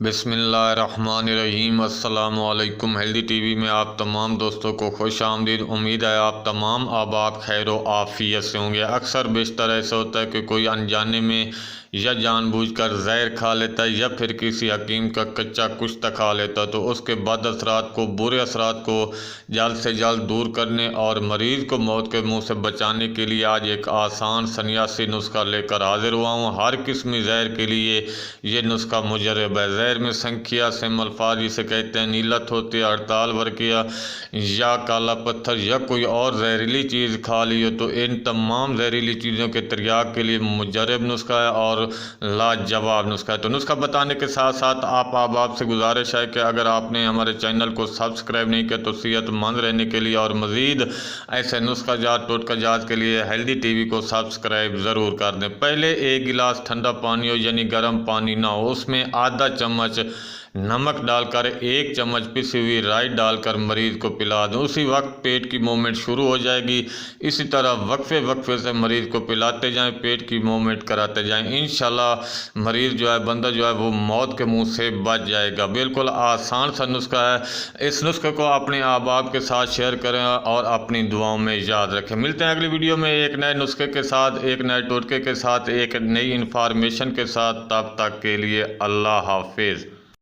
बिस्मिल्लाहिर्रहमानिर्रहीम। अस्सलामुअलैकुम। Healthy TV में आप तमाम दोस्तों को खुश आमदीद। उम्मीद है आप तमाम आबाद खैर व आफियत से होंगे। अक्सर बेशतर ऐसा होता है कि कोई अनजाने में या जानबूझकर जहर खा लेता है या फिर किसी हकीम का कच्चा कुश्ता खा लेता है, तो उसके बाद असरात को, बुरे असरात को जल्द से जल्द दूर करने और मरीज़ को मौत के मुंह से बचाने के लिए आज एक आसान सन्यासी नुस्खा लेकर हाजिर हुआ हूँ। हर किस्म जहर के लिए ये नुस्खा मुजरब है। जहर में संख्या सिम अल्फाज जिसे कहते हैं, नीलत होती है, हड़ताल वर्किया या काला पत्थर या कोई और जहरीली चीज़ खा ली हो, तो इन तमाम जहरीली चीज़ों के तिर्याग के लिए मुजरब नुस्खा है और लाजवाब नुस्खा है। तो नुस्खा बताने के साथ साथ आप से गुजारिश है कि अगर आपने हमारे चैनल को सब्सक्राइब नहीं किया तो सेहतमंद रहने के लिए और मज़ीद ऐसे नुस्खा जात टोटका जात के लिए हेल्दी टीवी को सब्सक्राइब ज़रूर कर दें। पहले एक गिलास ठंडा पानी हो, यानी गर्म पानी ना हो, उसमें आधा चम्मच नमक डालकर 1 चम्मच पिसी हुई राई डालकर मरीज़ को पिला दें। उसी वक्त पेट की मूवमेंट शुरू हो जाएगी। इसी तरह वक्फे वक्फे से मरीज़ को पिलाते जाएं, पेट की मूवमेंट कराते जाएं। इंशाल्लाह मरीज़ जो है, बंदा जो है, वो मौत के मुंह से बच जाएगा। बिल्कुल आसान सा नुस्खा है। इस नुस्खे को अपने अहबाब के साथ शेयर करें और अपनी दुआओं में याद रखें। मिलते हैं अगली वीडियो में एक नए नुस्खे के साथ, एक नए टोटके के साथ, एक नई इन्फॉर्मेशन के साथ। तब तक के लिए अल्लाह हाफिज़।